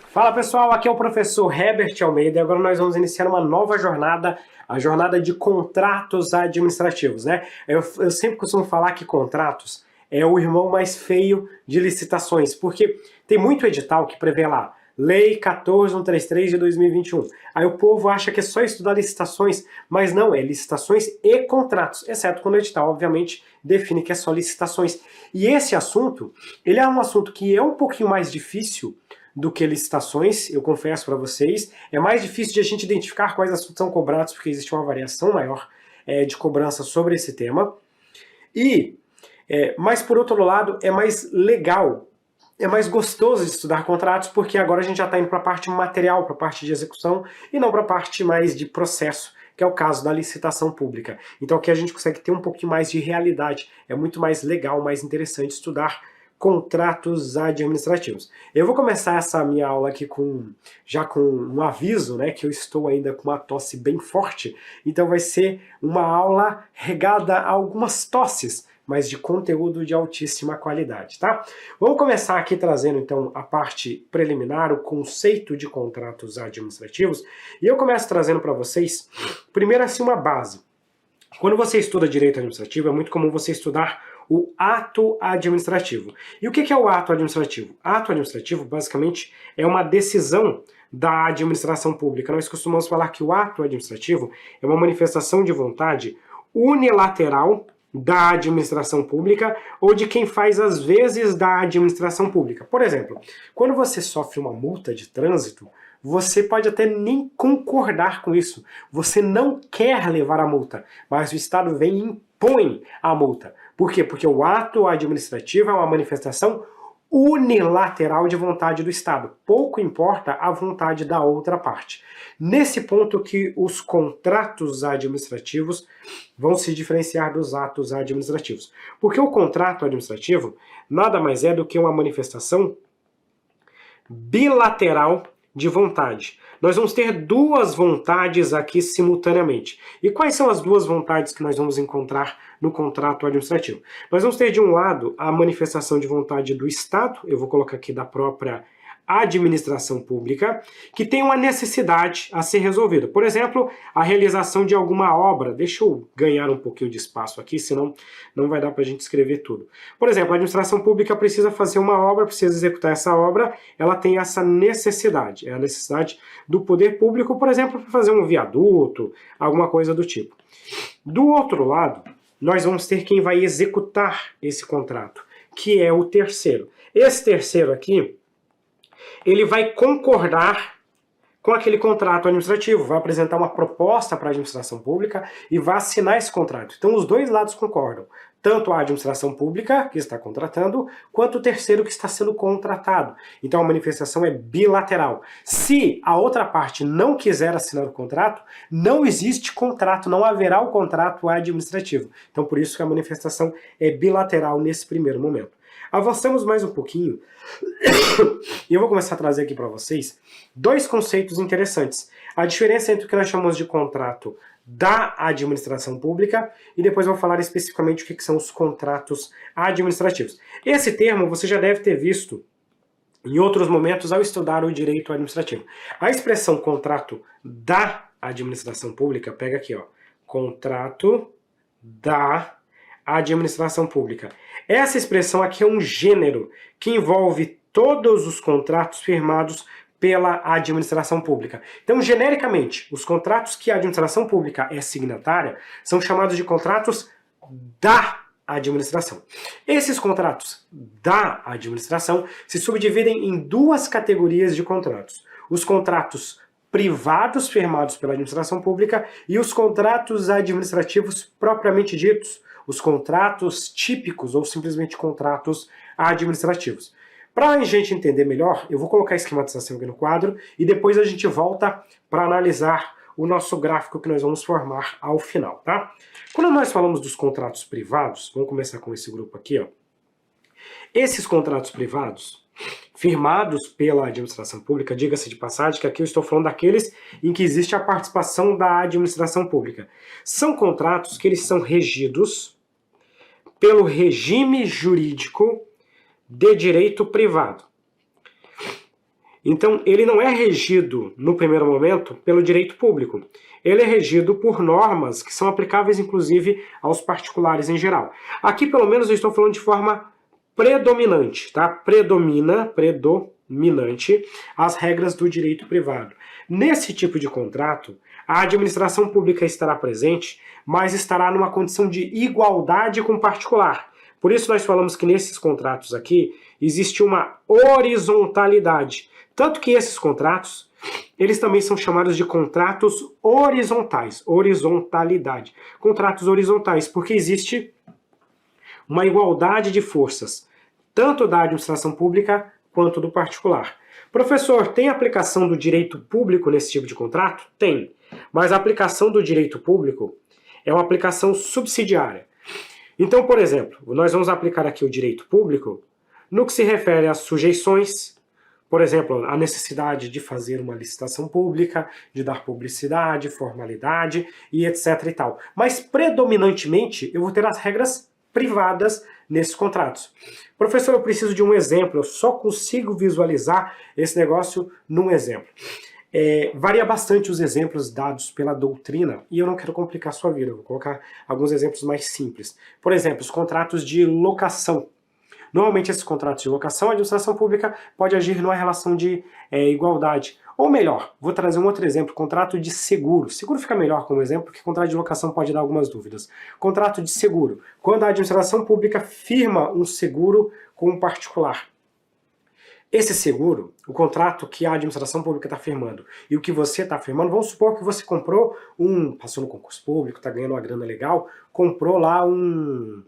Fala pessoal, aqui é o professor Herbert Almeida e agora nós vamos iniciar uma nova jornada, a jornada de contratos administrativos, né? Eu sempre costumo falar que contratos é o irmão mais feio de licitações, porque tem muito edital que prevê lá, Lei 14133 de 2021. Aí o povo acha que é só estudar licitações, mas não, é licitações e contratos, exceto quando o edital, obviamente, define que é só licitações. E esse assunto, ele é um assunto que é um pouquinho mais difícil do que licitações, eu confesso para vocês. É mais difícil de a gente identificar quais assuntos são cobrados, porque existe uma variação maior de cobrança sobre esse tema. Mas por outro lado, é mais legal, é mais gostoso de estudar contratos, porque agora a gente já está indo para a parte material, para a parte de execução, e não para a parte mais de processo, que é o caso da licitação pública. Então aqui a gente consegue ter um pouquinho mais de realidade, é muito mais legal, mais interessante estudar contratos administrativos. Eu vou começar essa minha aula aqui já com um aviso, né, que eu estou ainda com uma tosse bem forte, então vai ser uma aula regada a algumas tosses, mas de conteúdo de altíssima qualidade, tá? Vamos começar aqui trazendo então a parte preliminar, o conceito de contratos administrativos, e eu começo trazendo para vocês, primeiro assim, uma base. Quando você estuda direito administrativo, é muito comum você estudar o ato administrativo. E o que é o ato administrativo? Ato administrativo, basicamente, é uma decisão da administração pública. Nós costumamos falar que o ato administrativo é uma manifestação de vontade unilateral da administração pública ou de quem faz as vezes da administração pública. Por exemplo, quando você sofre uma multa de trânsito, você pode até nem concordar com isso. Você não quer levar a multa, mas o Estado vem e impõe a multa. Por quê? Porque o ato administrativo é uma manifestação unilateral de vontade do Estado. Pouco importa a vontade da outra parte. Nesse ponto que os contratos administrativos vão se diferenciar dos atos administrativos. Porque o contrato administrativo nada mais é do que uma manifestação bilateral de vontade. Nós vamos ter duas vontades aqui simultaneamente. E quais são as duas vontades que nós vamos encontrar no contrato administrativo? Nós vamos ter, de um lado, a manifestação de vontade do Estado, eu vou colocar aqui da própria administração pública, que tem uma necessidade a ser resolvida. Por exemplo, a realização de alguma obra. Deixa eu ganhar um pouquinho de espaço aqui, senão não vai dar para a gente escrever tudo. Por exemplo, a administração pública precisa fazer uma obra, precisa executar essa obra, ela tem essa necessidade. É a necessidade do poder público, por exemplo, para fazer um viaduto, alguma coisa do tipo. Do outro lado, nós vamos ter quem vai executar esse contrato, que é o terceiro. Esse terceiro aqui, ele vai concordar com aquele contrato administrativo, vai apresentar uma proposta para a administração pública e vai assinar esse contrato. Então os dois lados concordam, tanto a administração pública, que está contratando, quanto o terceiro que está sendo contratado. Então a manifestação é bilateral. Se a outra parte não quiser assinar o contrato, não existe contrato, não haverá o contrato administrativo. Então por isso que a manifestação é bilateral nesse primeiro momento. Avançamos mais um pouquinho e eu vou começar a trazer aqui para vocês dois conceitos interessantes. A diferença entre o que nós chamamos de contrato da administração pública e depois eu vou falar especificamente o que são os contratos administrativos. Esse termo você já deve ter visto em outros momentos ao estudar o direito administrativo. A expressão contrato da administração pública, pega aqui, ó, contrato da administração pública. Essa expressão aqui é um gênero que envolve todos os contratos firmados pela administração pública. Então, genericamente, os contratos que a administração pública é signatária são chamados de contratos da administração. Esses contratos da administração se subdividem em duas categorias de contratos. Os contratos privados firmados pela administração pública e os contratos administrativos propriamente ditos, os contratos típicos ou simplesmente contratos administrativos. Para a gente entender melhor, eu vou colocar a esquematização aqui no quadro e depois a gente volta para analisar o nosso gráfico que nós vamos formar ao final, tá? Quando nós falamos dos contratos privados, vamos começar com esse grupo aqui, ó. Esses contratos privados, firmados pela administração pública, diga-se de passagem que aqui eu estou falando daqueles em que existe a participação da administração pública. São contratos que eles são regidos pelo regime jurídico de direito privado. Então, ele não é regido, no primeiro momento, pelo direito público. Ele é regido por normas que são aplicáveis, inclusive, aos particulares em geral. Aqui, pelo menos, eu estou falando de forma predominante, tá? Predominante as regras do direito privado. Nesse tipo de contrato, a administração pública estará presente, mas estará numa condição de igualdade com o particular. Por isso nós falamos que nesses contratos aqui existe uma horizontalidade. Tanto que esses contratos, eles também são chamados de contratos horizontais. Horizontalidade. Contratos horizontais, porque existe uma igualdade de forças, tanto da administração pública quanto do particular. Professor, tem aplicação do direito público nesse tipo de contrato? Tem. Mas a aplicação do direito público é uma aplicação subsidiária. Então, por exemplo, nós vamos aplicar aqui o direito público no que se refere às sujeições, por exemplo, a necessidade de fazer uma licitação pública, de dar publicidade, formalidade e etc e tal. Mas, predominantemente, eu vou ter as regras privadas nesses contratos. Professor, eu preciso de um exemplo, eu só consigo visualizar esse negócio num exemplo. Varia bastante os exemplos dados pela doutrina e eu não quero complicar a sua vida, eu vou colocar alguns exemplos mais simples. Por exemplo, os contratos de locação. Normalmente esses contratos de locação, a administração pública pode agir numa relação de igualdade. Ou melhor, vou trazer um outro exemplo, contrato de seguro. Seguro fica melhor como exemplo, porque contrato de locação pode dar algumas dúvidas. Contrato de seguro. Quando a administração pública firma um seguro com um particular. Esse seguro, o contrato que a administração pública está firmando e o que você está firmando, vamos supor que você comprou passou no concurso público, está ganhando uma grana legal, comprou lá um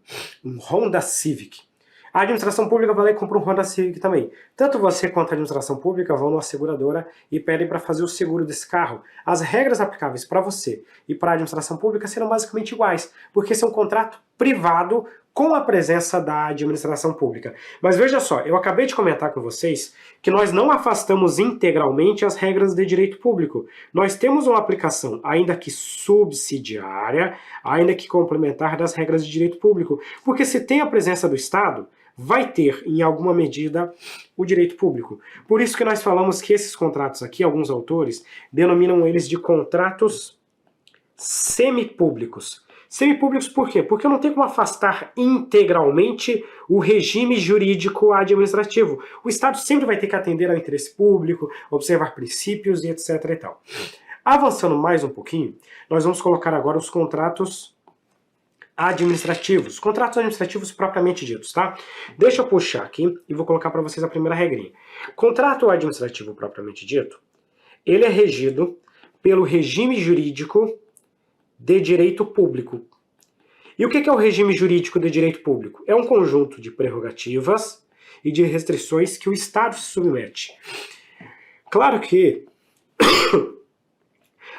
Honda Civic. A administração pública vai lá e compra um Honda Civic também. Tanto você quanto a administração pública vão numa seguradora e pedem para fazer o seguro desse carro. As regras aplicáveis para você e para a administração pública serão basicamente iguais, porque esse é um contrato privado com a presença da administração pública. Mas veja só, eu acabei de comentar com vocês que nós não afastamos integralmente as regras de direito público. Nós temos uma aplicação, ainda que subsidiária, ainda que complementar das regras de direito público. Porque se tem a presença do Estado, vai ter, em alguma medida, o direito público. Por isso que nós falamos que esses contratos aqui, alguns autores, denominam eles de contratos semipúblicos. Semipúblicos por quê? Porque eu não tenho como afastar integralmente o regime jurídico administrativo. O Estado sempre vai ter que atender ao interesse público, observar princípios e etc e tal. Avançando mais um pouquinho, nós vamos colocar agora os contratos administrativos. Contratos administrativos propriamente ditos, tá? Deixa eu puxar aqui e vou colocar para vocês a primeira regrinha. Contrato administrativo propriamente dito, ele é regido pelo regime jurídico de direito público. E o que é o regime jurídico de direito público? É um conjunto de prerrogativas e de restrições que o Estado se submete. Claro que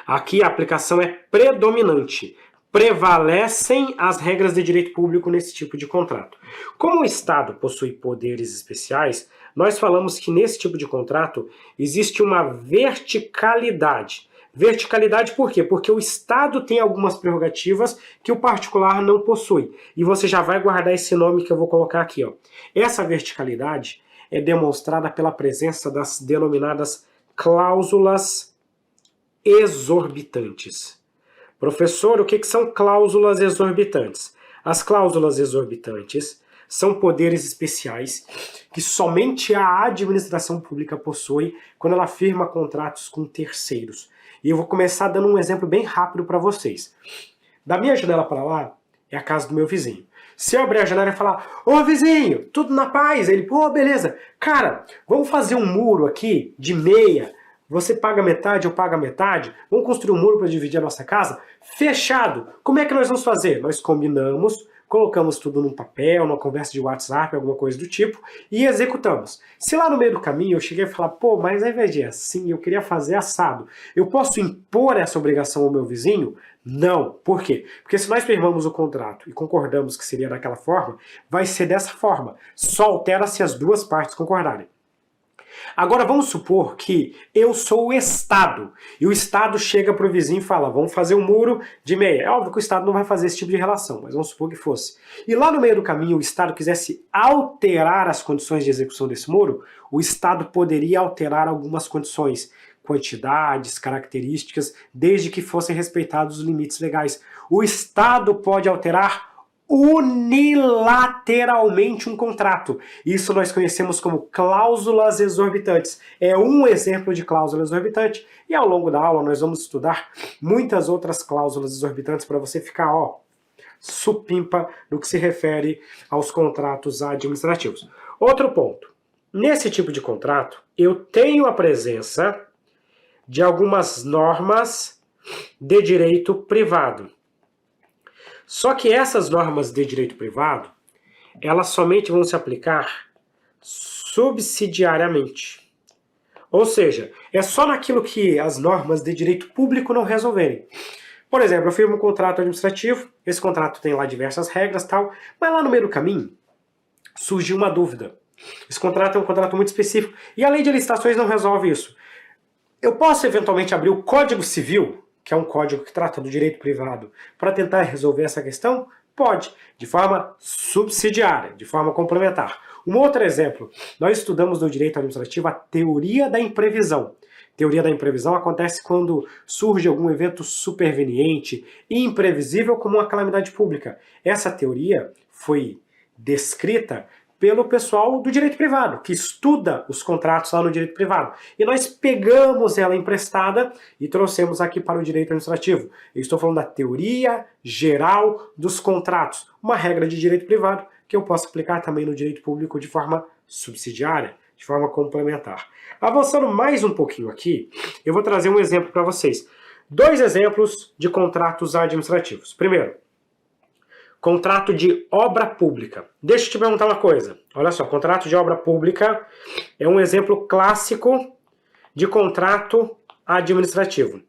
aqui a aplicação é predominante. Prevalecem as regras de direito público nesse tipo de contrato. Como o Estado possui poderes especiais, nós falamos que nesse tipo de contrato existe uma verticalidade. Verticalidade por quê? Porque o Estado tem algumas prerrogativas que o particular não possui. E você já vai guardar esse nome que eu vou colocar aqui, ó. Essa verticalidade é demonstrada pela presença das denominadas cláusulas exorbitantes. Professor, o que são cláusulas exorbitantes? As cláusulas exorbitantes são poderes especiais que somente a administração pública possui quando ela firma contratos com terceiros. E eu vou começar dando um exemplo bem rápido para vocês. Da minha janela para lá é a casa do meu vizinho. Se eu abrir a janela e falar, ô vizinho, tudo na paz? Ele, pô, beleza. Cara, vamos fazer um muro aqui de meia. Você paga metade, eu pago a metade. Vamos construir um muro para dividir a nossa casa? Fechado. Como é que nós vamos fazer? Nós combinamos, colocamos tudo num papel, numa conversa de WhatsApp, alguma coisa do tipo, e executamos. Se lá no meio do caminho eu cheguei a falar, pô, mas ao invés de assim, eu queria fazer assado, eu posso impor essa obrigação ao meu vizinho? Não. Por quê? Porque se nós firmamos o contrato e concordamos que seria daquela forma, vai ser dessa forma. Só altera se as duas partes concordarem. Agora vamos supor que eu sou o Estado, e o Estado chega para o vizinho e fala, vamos fazer um muro de meia. É óbvio que o Estado não vai fazer esse tipo de relação, mas vamos supor que fosse. E lá no meio do caminho o Estado quisesse alterar as condições de execução desse muro, o Estado poderia alterar algumas condições, quantidades, características, desde que fossem respeitados os limites legais. O Estado pode alterar unilateralmente um contrato. Isso nós conhecemos como cláusulas exorbitantes. É um exemplo de cláusula exorbitante e ao longo da aula nós vamos estudar muitas outras cláusulas exorbitantes para você ficar, supimpa no que se refere aos contratos administrativos. Outro ponto. Nesse tipo de contrato, eu tenho a presença de algumas normas de direito privado. Só que essas normas de direito privado, elas somente vão se aplicar subsidiariamente. Ou seja, é só naquilo que as normas de direito público não resolverem. Por exemplo, eu firmo um contrato administrativo, esse contrato tem lá diversas regras e tal, mas lá no meio do caminho surgiu uma dúvida. Esse contrato é um contrato muito específico e a lei de licitações não resolve isso. Eu posso eventualmente abrir o Código Civil, que é um código que trata do direito privado, para tentar resolver essa questão? Pode, de forma subsidiária, de forma complementar. Um outro exemplo, nós estudamos no direito administrativo a teoria da imprevisão. Teoria da imprevisão acontece quando surge algum evento superveniente e imprevisível como uma calamidade pública. Essa teoria foi descrita pelo pessoal do direito privado, que estuda os contratos lá no direito privado. E nós pegamos ela emprestada e trouxemos aqui para o direito administrativo. Eu estou falando da teoria geral dos contratos, uma regra de direito privado que eu posso aplicar também no direito público de forma subsidiária, de forma complementar. Avançando mais um pouquinho aqui, eu vou trazer um exemplo para vocês. 2 exemplos de contratos administrativos. Primeiro, contrato de obra pública. Deixa eu te perguntar uma coisa. Olha só, contrato de obra pública é um exemplo clássico de contrato administrativo.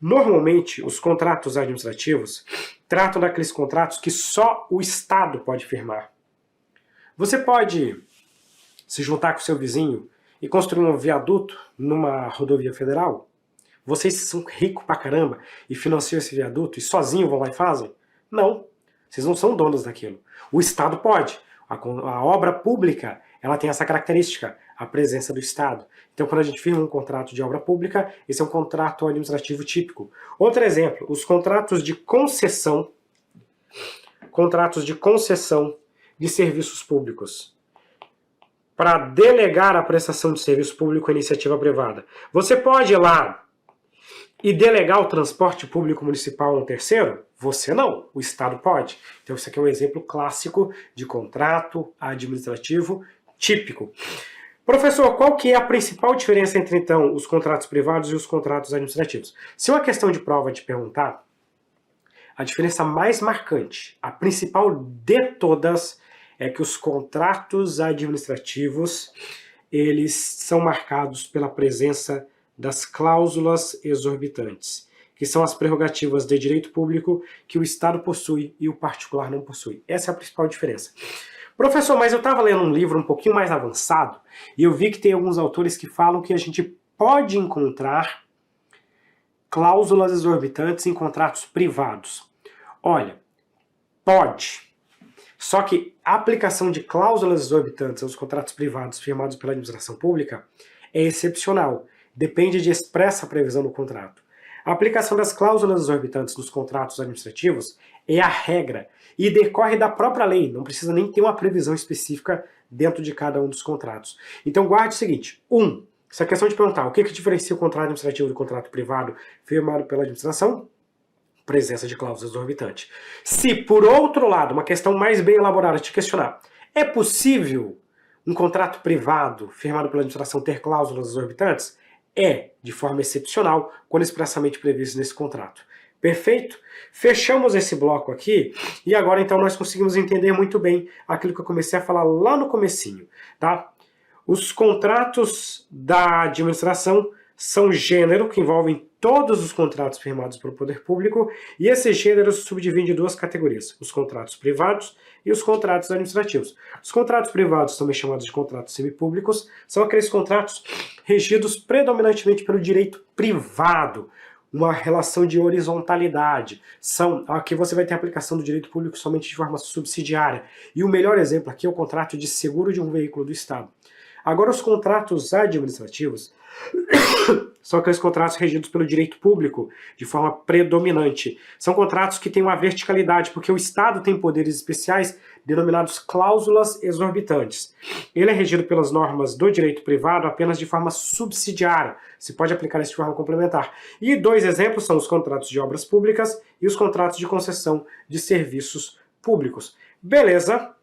Normalmente, os contratos administrativos tratam daqueles contratos que só o Estado pode firmar. Você pode se juntar com seu vizinho e construir um viaduto numa rodovia federal? Vocês são ricos pra caramba e financiam esse viaduto e sozinho vão lá e fazem? Não, vocês não são donos daquilo. O Estado pode. A obra pública, ela tem essa característica, a presença do Estado. Então, quando a gente firma um contrato de obra pública, esse é um contrato administrativo típico. Outro exemplo, os contratos de concessão de serviços públicos. Para delegar a prestação de serviço público à iniciativa privada. Você pode ir lá e delegar o transporte público municipal a um terceiro? Você não, o Estado pode. Então isso aqui é um exemplo clássico de contrato administrativo típico. Professor, qual que é a principal diferença entre, então, os contratos privados e os contratos administrativos? Se uma questão de prova te perguntar, a diferença mais marcante, a principal de todas, é que os contratos administrativos, eles são marcados pela presença das cláusulas exorbitantes, que são as prerrogativas de direito público que o Estado possui e o particular não possui. Essa é a principal diferença. Professor, mas eu estava lendo um livro um pouquinho mais avançado e eu vi que tem alguns autores que falam que a gente pode encontrar cláusulas exorbitantes em contratos privados. Olha, pode. Só que a aplicação de cláusulas exorbitantes aos contratos privados firmados pela administração pública é excepcional. Depende de expressa previsão no contrato. A aplicação das cláusulas exorbitantes nos contratos administrativos é a regra e decorre da própria lei, não precisa nem ter uma previsão específica dentro de cada um dos contratos. Então guarde o seguinte, essa questão de perguntar o que diferencia o contrato administrativo do contrato privado firmado pela administração? Presença de cláusulas exorbitantes. Se, por outro lado, uma questão mais bem elaborada te questionar, é possível um contrato privado firmado pela administração ter cláusulas exorbitantes? É, de forma excepcional, quando expressamente previsto nesse contrato. Perfeito? Fechamos esse bloco aqui e agora então nós conseguimos entender muito bem aquilo que eu comecei a falar lá no comecinho, tá? Os contratos da administração são gênero, que envolvem todos os contratos firmados pelo poder público, e esse gênero se subdivide em duas categorias, os contratos privados e os contratos administrativos. Os contratos privados, também chamados de contratos semipúblicos, são aqueles contratos regidos predominantemente pelo direito privado, uma relação de horizontalidade. Aqui você vai ter a aplicação do direito público somente de forma subsidiária. E o melhor exemplo aqui é o contrato de seguro de um veículo do Estado. Agora, os contratos administrativos são aqueles contratos regidos pelo direito público de forma predominante. São contratos que têm uma verticalidade, porque o Estado tem poderes especiais denominados cláusulas exorbitantes. Ele é regido pelas normas do direito privado apenas de forma subsidiária. Se pode aplicar isso de forma complementar. E dois exemplos são os contratos de obras públicas e os contratos de concessão de serviços públicos. Beleza?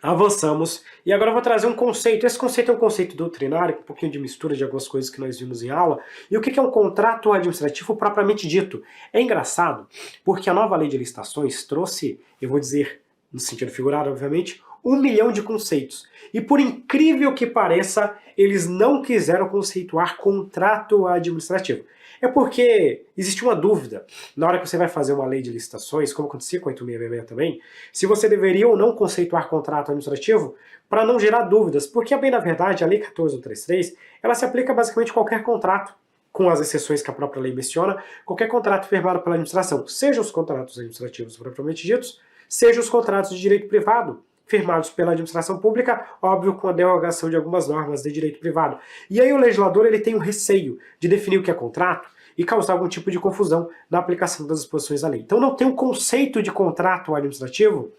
Avançamos, e agora eu vou trazer um conceito. Esse conceito é um conceito doutrinário, com um pouquinho de mistura de algumas coisas que nós vimos em aula. E o que é um contrato administrativo propriamente dito? É engraçado, porque a nova lei de licitações trouxe, eu vou dizer, no sentido figurado, obviamente, 1 milhão de conceitos. E por incrível que pareça, eles não quiseram conceituar contrato administrativo. É porque existe uma dúvida, na hora que você vai fazer uma lei de licitações, como acontecia com a 8666 também, se você deveria ou não conceituar contrato administrativo para não gerar dúvidas, porque, bem na verdade, a Lei 14.133, ela se aplica basicamente a qualquer contrato, com as exceções que a própria lei menciona, qualquer contrato firmado pela administração, seja os contratos administrativos propriamente ditos, seja os contratos de direito privado, firmados pela administração pública, óbvio, com a derogação de algumas normas de direito privado. E aí o legislador ele tem o receio de definir o que é contrato e causar algum tipo de confusão na aplicação das disposições da lei. Então não tem um conceito de contrato administrativo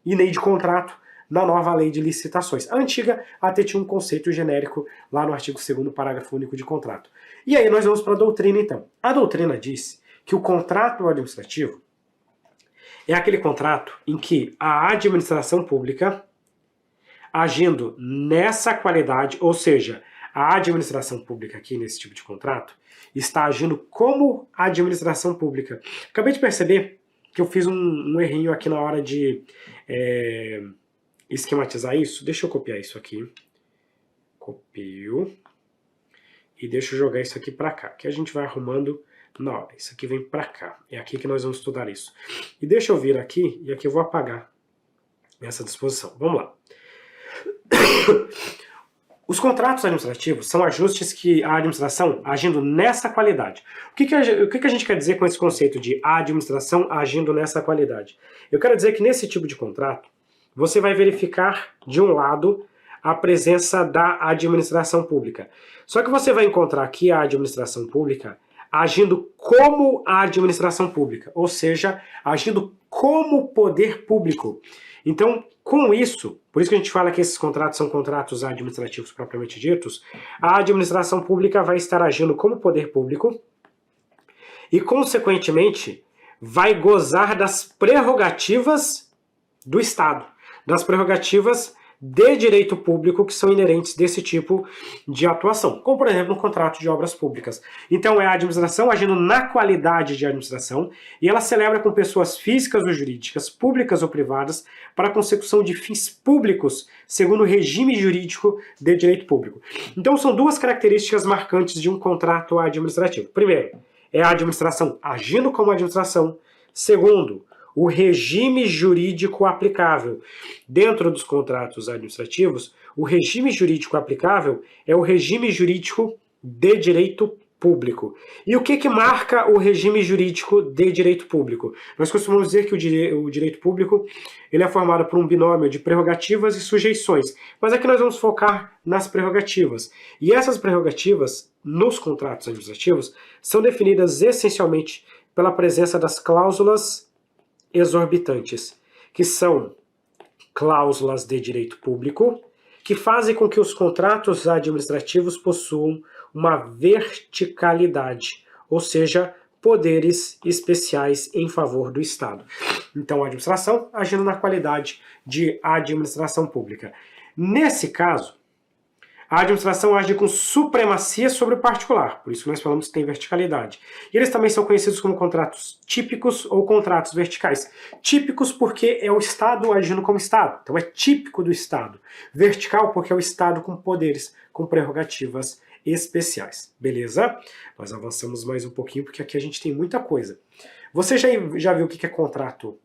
e nem de contrato na nova lei de licitações. A antiga até tinha um conceito genérico lá no artigo 2º, parágrafo único de contrato. E aí nós vamos para a doutrina então. A doutrina diz que o contrato administrativo é aquele contrato em que a administração pública, agindo nessa qualidade, ou seja, a administração pública aqui nesse tipo de contrato, está agindo como administração pública. Acabei de perceber que eu fiz um errinho aqui na hora de esquematizar isso. Deixa eu copiar isso aqui. Copio. E deixa eu jogar isso aqui para cá, que a gente vai arrumando. Não, isso aqui vem para cá. É aqui que nós vamos estudar isso. E deixa eu vir aqui, e aqui eu vou apagar essa disposição. Vamos lá. Os contratos administrativos são ajustes que a administração agindo nessa qualidade. O que a gente quer dizer com esse conceito de administração agindo nessa qualidade? Eu quero dizer que nesse tipo de contrato, você vai verificar, de um lado, a presença da administração pública. Só que você vai encontrar aqui a administração pública agindo como a administração pública, ou seja, agindo como poder público. Então, com isso, por isso que a gente fala que esses contratos são contratos administrativos propriamente ditos, a administração pública vai estar agindo como poder público e, consequentemente, vai gozar das prerrogativas do Estado, das prerrogativas de direito público que são inerentes desse tipo de atuação, como, por exemplo, no contrato de obras públicas. Então, é a administração agindo na qualidade de administração e ela celebra com pessoas físicas ou jurídicas, públicas ou privadas, para a consecução de fins públicos, segundo o regime jurídico de direito público. Então, são duas características marcantes de um contrato administrativo. Primeiro, é a administração agindo como administração. Segundo, o regime jurídico aplicável. Dentro dos contratos administrativos, o regime jurídico aplicável é o regime jurídico de direito público. E o que marca o regime jurídico de direito público? Nós costumamos dizer que o direito público ele é formado por um binômio de prerrogativas e sujeições, mas aqui nós vamos focar nas prerrogativas. E essas prerrogativas, nos contratos administrativos, são definidas essencialmente pela presença das cláusulas exorbitantes, que são cláusulas de direito público, que fazem com que os contratos administrativos possuam uma verticalidade, ou seja, poderes especiais em favor do Estado. Então, a administração agindo na qualidade de administração pública. Nesse caso, a administração age com supremacia sobre o particular, por isso nós falamos que tem verticalidade. E eles também são conhecidos como contratos típicos ou contratos verticais. Típicos porque é o Estado agindo como Estado, então é típico do Estado. Vertical porque é o Estado com poderes, com prerrogativas especiais. Beleza? Nós avançamos mais um pouquinho, porque aqui a gente tem muita coisa. Você já viu o que é contrato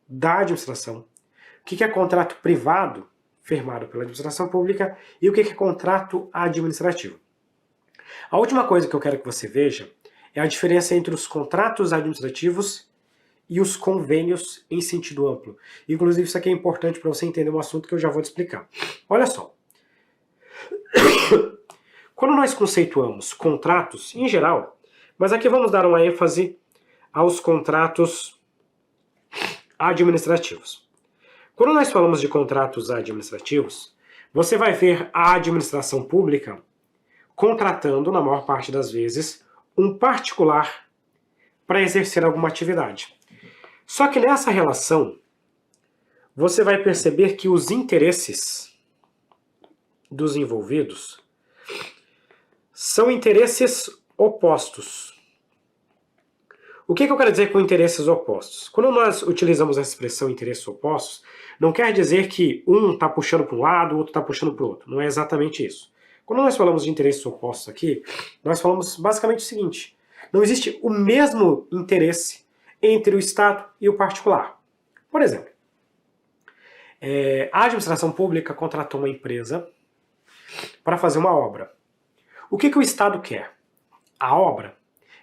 da administração, o que é contrato privado, firmado pela administração pública, e o que é contrato administrativo. A última coisa que eu quero que você veja é a diferença entre os contratos administrativos e os convênios em sentido amplo. Inclusive, isso aqui é importante para você entender um assunto que eu já vou te explicar. Olha só. Quando nós conceituamos contratos, em geral, mas aqui vamos dar uma ênfase aos contratos administrativos. Quando nós falamos de contratos administrativos, você vai ver a administração pública contratando, na maior parte das vezes, um particular para exercer alguma atividade. Só que nessa relação, você vai perceber que os interesses dos envolvidos são interesses opostos. O que eu quero dizer com interesses opostos? Quando nós utilizamos essa expressão interesses opostos, não quer dizer que um está puxando para um lado, o outro está puxando para o outro. Não é exatamente isso. Quando nós falamos de interesses opostos aqui, nós falamos basicamente o seguinte: não existe o mesmo interesse entre o Estado e o particular. Por exemplo, a administração pública contratou uma empresa para fazer uma obra. O que o Estado quer? A obra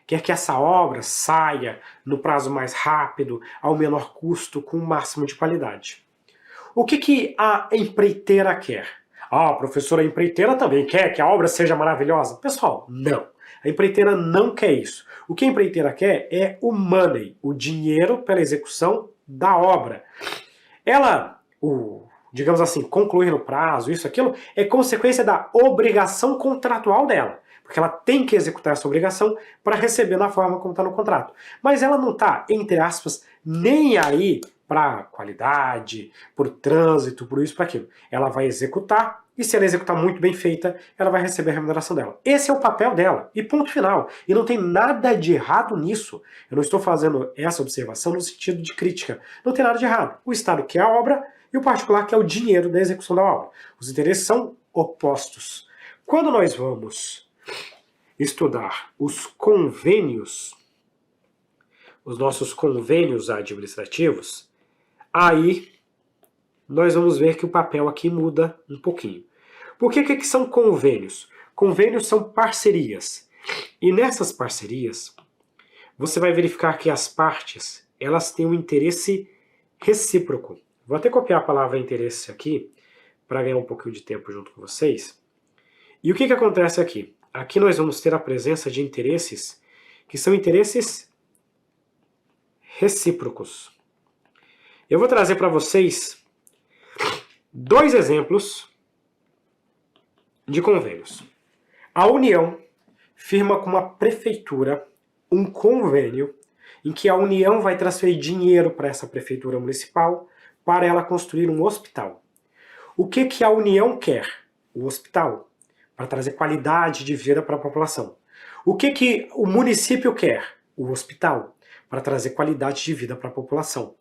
quer que essa obra saia no prazo mais rápido, ao menor custo, com o máximo de qualidade. O que a empreiteira quer? A professora empreiteira também quer que a obra seja maravilhosa. Pessoal, não. A empreiteira não quer isso. O que a empreiteira quer é o money, o dinheiro pela execução da obra. Ela, digamos assim, concluir no prazo, isso, aquilo, é consequência da obrigação contratual dela. Porque ela tem que executar essa obrigação para receber na forma como está no contrato. Mas ela não está, entre aspas, nem aí para qualidade, por trânsito, por isso, por aquilo. Ela vai executar, e se ela executar muito bem feita, ela vai receber a remuneração dela. Esse é o papel dela, e ponto final. E não tem nada de errado nisso. Eu não estou fazendo essa observação no sentido de crítica. Não tem nada de errado. O Estado quer a obra e o particular quer o dinheiro da execução da obra. Os interesses são opostos. Quando nós vamos estudar os convênios, os nossos convênios administrativos, aí nós vamos ver que o papel aqui muda um pouquinho. Por que são convênios? Convênios são parcerias. E nessas parcerias, você vai verificar que as partes, elas têm um interesse recíproco. Vou até copiar a palavra interesse aqui, para ganhar um pouquinho de tempo junto com vocês. E o que acontece aqui? Aqui nós vamos ter a presença de interesses que são interesses recíprocos. Eu vou trazer para vocês 2 exemplos de convênios. A União firma com uma prefeitura um convênio em que a União vai transferir dinheiro para essa prefeitura municipal para ela construir um hospital. O que a União quer? O hospital, para trazer qualidade de vida para a população. O que o município quer? O hospital, para trazer qualidade de vida para a população.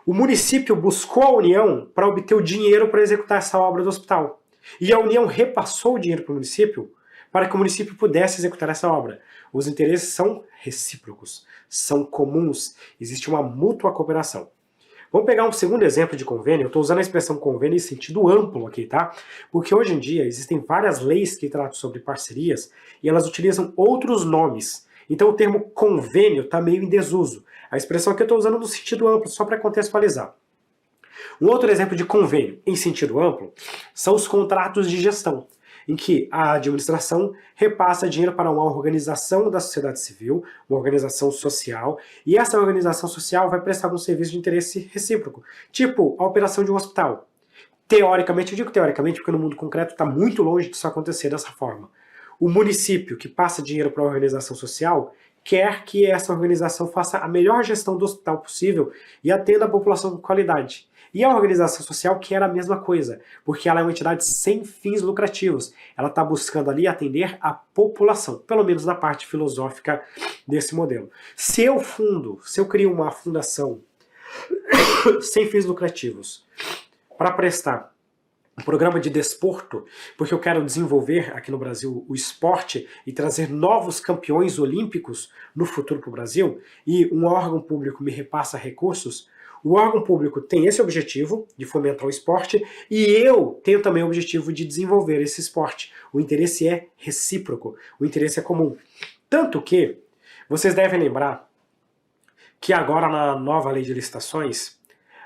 O município buscou a União para obter o dinheiro para executar essa obra do hospital. E a União repassou o dinheiro para o município para que o município pudesse executar essa obra. Os interesses são recíprocos, são comuns, existe uma mútua cooperação. Vamos pegar um segundo exemplo de convênio. Eu estou usando a expressão convênio em sentido amplo aqui, tá? Porque hoje em dia existem várias leis que tratam sobre parcerias e elas utilizam outros nomes. Então o termo convênio está meio em desuso. A expressão aqui eu estou usando no sentido amplo, só para contextualizar. Um outro exemplo de convênio em sentido amplo são os contratos de gestão, em que a administração repassa dinheiro para uma organização da sociedade civil, uma organização social, e essa organização social vai prestar um serviço de interesse recíproco, tipo a operação de um hospital. Teoricamente, eu digo teoricamente porque no mundo concreto está muito longe disso acontecer dessa forma. O município que passa dinheiro para a organização social quer que essa organização faça a melhor gestão do hospital possível e atenda a população com qualidade. E a organização social quer a mesma coisa, porque ela é uma entidade sem fins lucrativos. Ela está buscando ali atender a população, pelo menos na parte filosófica desse modelo. Se eu crio uma fundação sem fins lucrativos para prestar um programa de desporto, porque eu quero desenvolver aqui no Brasil o esporte e trazer novos campeões olímpicos no futuro para o Brasil, e um órgão público me repassa recursos, o órgão público tem esse objetivo de fomentar o esporte e eu tenho também o objetivo de desenvolver esse esporte. O interesse é recíproco, o interesse é comum. Tanto que vocês devem lembrar que agora na nova lei de licitações,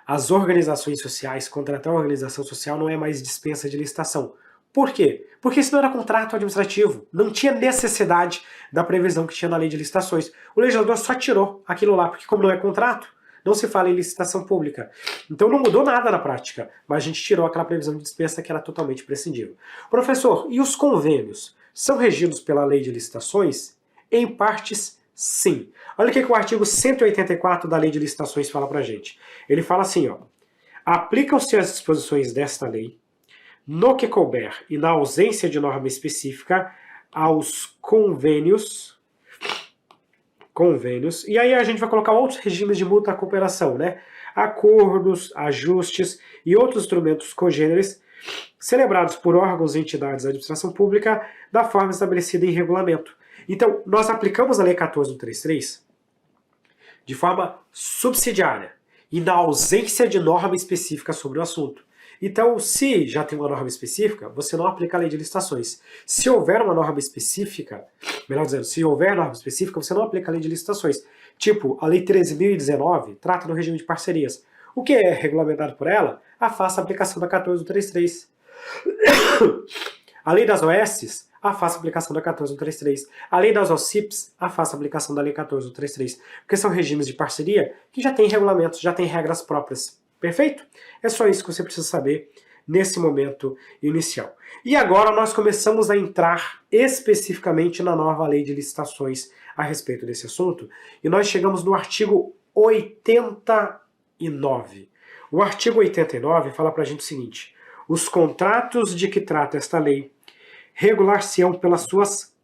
as organizações sociais, contratar uma organização social não é mais dispensa de licitação. Por quê? Porque isso não era contrato administrativo, não tinha necessidade da previsão que tinha na lei de licitações. O legislador só tirou aquilo lá, porque como não é contrato, não se fala em licitação pública. Então não mudou nada na prática, mas a gente tirou aquela previsão de dispensa que era totalmente prescindível. Professor, e os convênios são regidos pela lei de licitações? Em partes, sim. Olha o que o artigo 184 da lei de licitações fala pra gente. Ele fala assim, ó: aplicam-se as disposições desta lei, no que couber e na ausência de norma específica, aos convênios, e aí a gente vai colocar outros regimes de mútua cooperação, né? Acordos, ajustes e outros instrumentos congêneres celebrados por órgãos e entidades da administração pública da forma estabelecida em regulamento. Então, nós aplicamos a Lei 14.133 de forma subsidiária e na ausência de norma específica sobre o assunto. Então, se já tem uma norma específica, você não aplica a lei de licitações. Se houver uma norma específica, melhor dizendo, se houver norma específica, você não aplica a lei de licitações. Tipo, a lei 13.019 trata do regime de parcerias. O que é regulamentado por ela, afasta a aplicação da 14.133. A lei das OS afasta a aplicação da 14.133. A lei das OCIPs afasta a aplicação da lei 14.133. Porque são regimes de parceria que já têm regulamentos, já têm regras próprias. Perfeito? É só isso que você precisa saber nesse momento inicial. E agora nós começamos a entrar especificamente na nova lei de licitações a respeito desse assunto, e nós chegamos no artigo 89. O artigo 89 fala pra gente o seguinte: os contratos de que trata esta lei regular-se-ão pelas suas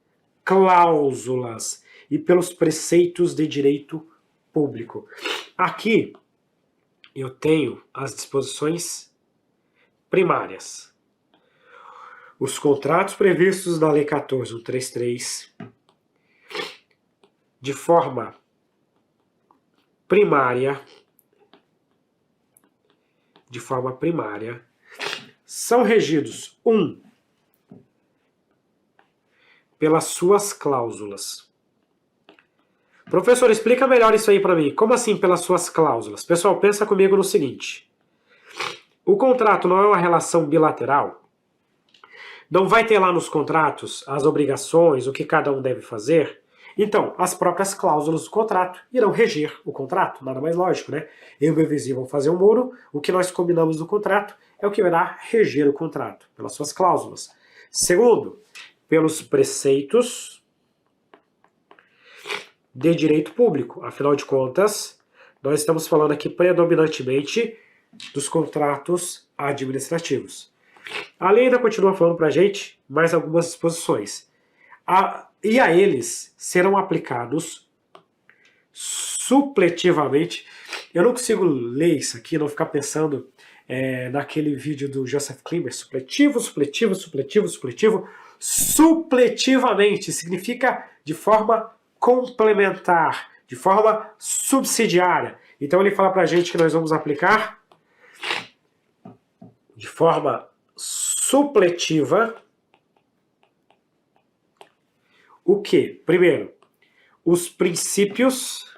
cláusulas e pelos preceitos de direito público. Aqui eu tenho as disposições primárias. Os contratos previstos na Lei 14.133, de forma primária, são regidos, 1, pelas suas cláusulas. Professor, explica melhor isso aí para mim. Como assim pelas suas cláusulas? Pessoal, pensa comigo no seguinte. O contrato não é uma relação bilateral? Não vai ter lá nos contratos as obrigações, o que cada um deve fazer? Então, as próprias cláusulas do contrato irão reger o contrato. Nada mais lógico, né? Eu e meu vizinho vão fazer um muro, o que nós combinamos no contrato é o que irá reger o contrato, pelas suas cláusulas. Segundo, pelos preceitos de direito público. Afinal de contas, nós estamos falando aqui predominantemente dos contratos administrativos. A lei ainda continua falando para a gente mais algumas disposições. E a eles serão aplicados supletivamente. Eu não consigo ler isso aqui, não ficar pensando naquele vídeo do Joseph Klimber, supletivamente significa de forma complementar, de forma subsidiária. Então ele fala para a gente que nós vamos aplicar de forma supletiva o quê? Primeiro, os princípios,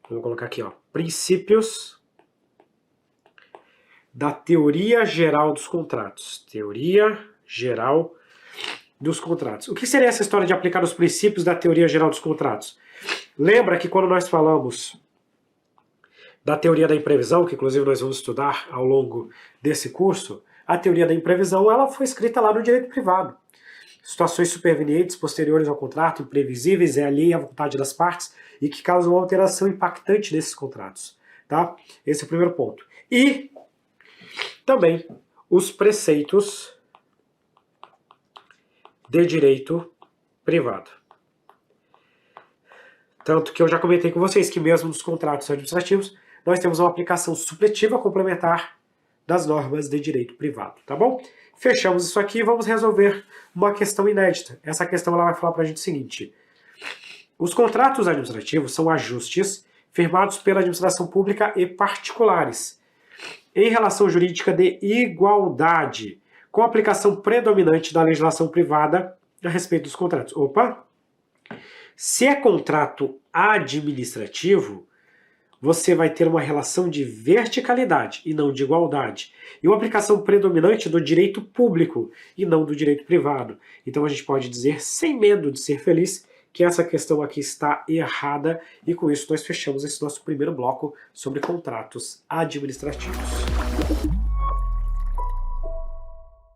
vou colocar aqui, ó, princípios da teoria geral dos contratos. Teoria geral dos contratos. O que seria essa história de aplicar os princípios da teoria geral dos contratos? Lembra que quando nós falamos da teoria da imprevisão, que inclusive nós vamos estudar ao longo desse curso, a teoria da imprevisão ela foi escrita lá no direito privado. Situações supervenientes posteriores ao contrato, imprevisíveis, alheia à vontade das partes e que causam uma alteração impactante desses contratos. Tá? Esse é o primeiro ponto. E também os preceitos de direito privado. Tanto que eu já comentei com vocês que mesmo nos contratos administrativos nós temos uma aplicação supletiva complementar das normas de direito privado, tá bom? Fechamos isso aqui e vamos resolver uma questão inédita. Essa questão ela vai falar para a gente o seguinte: os contratos administrativos são ajustes firmados pela administração pública e particulares em relação jurídica de igualdade, com aplicação predominante da legislação privada a respeito dos contratos. Opa! Se é contrato administrativo, você vai ter uma relação de verticalidade e não de igualdade, e uma aplicação predominante do direito público e não do direito privado. Então a gente pode dizer, sem medo de ser feliz, que essa questão aqui está errada, e com isso nós fechamos esse nosso primeiro bloco sobre contratos administrativos.